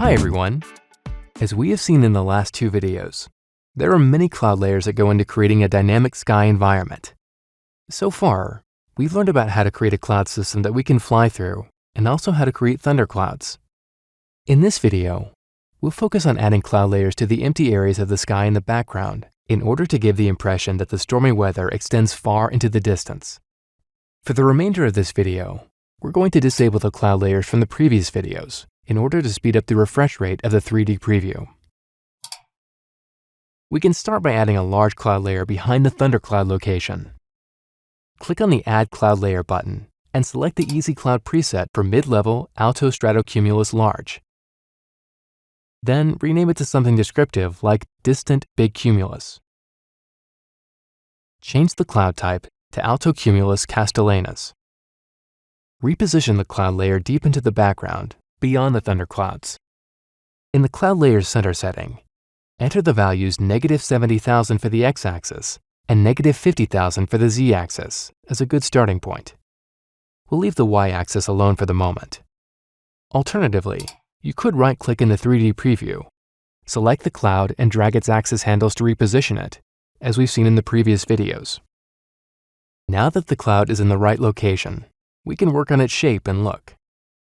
Hi everyone! As we have seen in the last two videos, there are many cloud layers that go into creating a dynamic sky environment. So far, we've learned about how to create a cloud system that we can fly through, and also how to create thunderclouds. In this video, we'll focus on adding cloud layers to the empty areas of the sky in the background in order to give the impression that the stormy weather extends far into the distance. For the remainder of this video, we're going to disable the cloud layers from the previous videos in order to speed up the refresh rate of the 3D preview. We can start by adding a large cloud layer behind the thundercloud location. Click on the Add Cloud Layer button and select the Easy Cloud preset for mid-level alto stratocumulus large. Then rename it to something descriptive like distant big cumulus. Change the cloud type to alto cumulus castellanus. Reposition the cloud layer deep into the background, beyond the thunderclouds. In the cloud layer's center setting, enter the values -70,000 for the x-axis and -50,000 for the z-axis as a good starting point. We'll leave the y-axis alone for the moment. Alternatively, you could right-click in the 3D preview, select the cloud and drag its axis handles to reposition it, as we've seen in the previous videos. Now that the cloud is in the right location, we can work on its shape and look.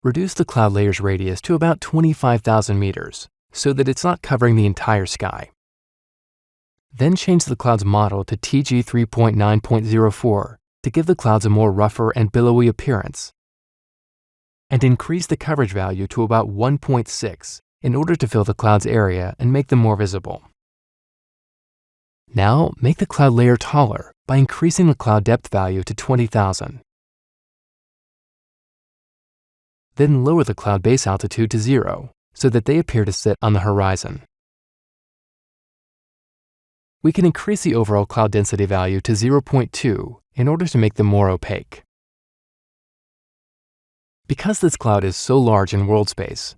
Reduce the cloud layer's radius to about 25,000 meters so that it's not covering the entire sky. Then change the cloud's model to TG 3.9.04 to give the clouds a more rougher and billowy appearance. And increase the coverage value to about 1.6 in order to fill the cloud's area and make them more visible. Now make the cloud layer taller by increasing the cloud depth value to 20,000. Then lower the cloud base altitude to 0 so that they appear to sit on the horizon. We can increase the overall cloud density value to 0.2 in order to make them more opaque. Because this cloud is so large in world space,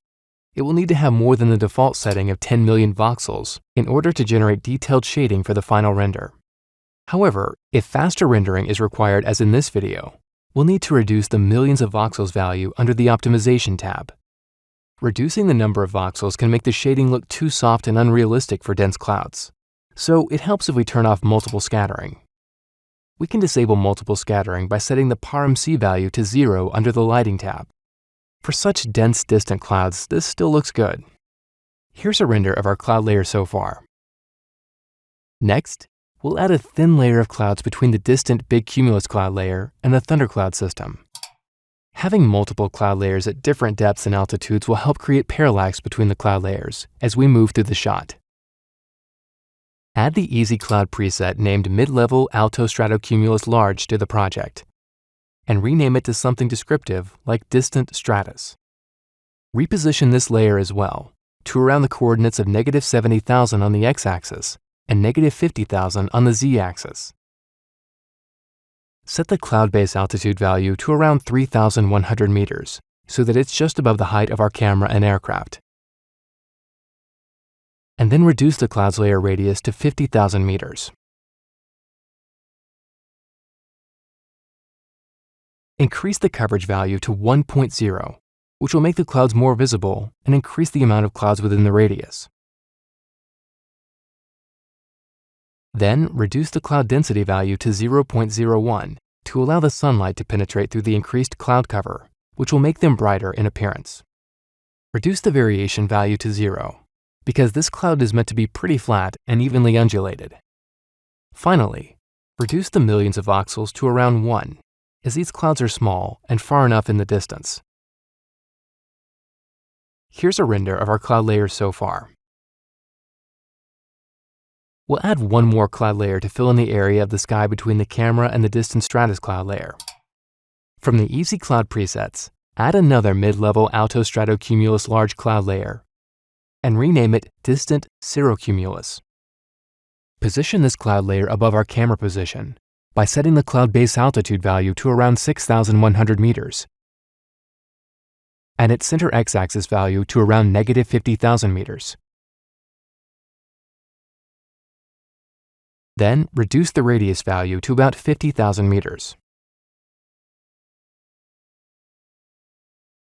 it will need to have more than the default setting of 10 million voxels in order to generate detailed shading for the final render. However, if faster rendering is required as in this video, we'll need to reduce the millions of voxels value under the Optimization tab. Reducing the number of voxels can make the shading look too soft and unrealistic for dense clouds, so it helps if we turn off multiple scattering. We can disable multiple scattering by setting the PARMC value to 0 under the Lighting tab. For such dense, distant clouds, this still looks good. Here's a render of our cloud layer so far. Next, we'll add a thin layer of clouds between the distant big cumulus cloud layer and the thundercloud system. Having multiple cloud layers at different depths and altitudes will help create parallax between the cloud layers as we move through the shot. Add the Easy Cloud preset named Mid-Level Alto Stratocumulus Large to the project, and rename it to something descriptive like Distant Stratus. Reposition this layer as well to around the coordinates of -70,000 on the x-axis and -50,000 on the z-axis. Set the cloud base altitude value to around 3,100 meters so that it's just above the height of our camera and aircraft. And then reduce the cloud's layer radius to 50,000 meters. Increase the coverage value to 1.0, which will make the clouds more visible and increase the amount of clouds within the radius. Then reduce the cloud density value to 0.01 to allow the sunlight to penetrate through the increased cloud cover, which will make them brighter in appearance. Reduce the variation value to 0, because this cloud is meant to be pretty flat and evenly undulated. Finally, reduce the millions of voxels to around 1, as these clouds are small and far enough in the distance. Here's a render of our cloud layers so far. We'll add one more cloud layer to fill in the area of the sky between the camera and the distant stratus cloud layer. From the Easy Cloud presets, add another mid-level alto stratocumulus large cloud layer and rename it Distant Cirrocumulus. Position this cloud layer above our camera position by setting the cloud base altitude value to around 6,100 meters and its center x-axis value to around -50,000 meters. Then reduce the radius value to about 50,000 meters.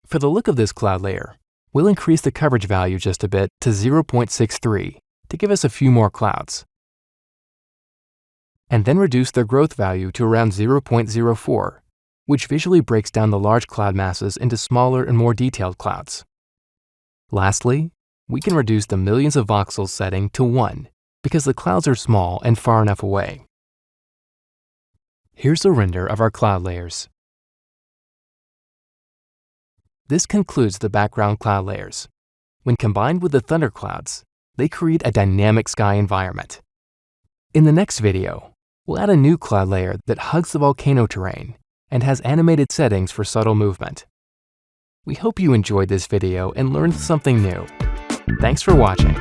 For the look of this cloud layer, We'll increase the coverage value just a bit to 0.63 to give us a few more clouds. And then reduce their growth value to around 0.04, which visually breaks down the large cloud masses into smaller and more detailed clouds. Lastly, we can reduce the millions of voxels setting to 1 because the clouds are small and far enough away. Here's a render of our cloud layers. This concludes the background cloud layers. When combined with the thunderclouds, they create a dynamic sky environment. In the next video, we'll add a new cloud layer that hugs the volcano terrain and has animated settings for subtle movement. We hope you enjoyed this video and learned something new. Thanks for watching.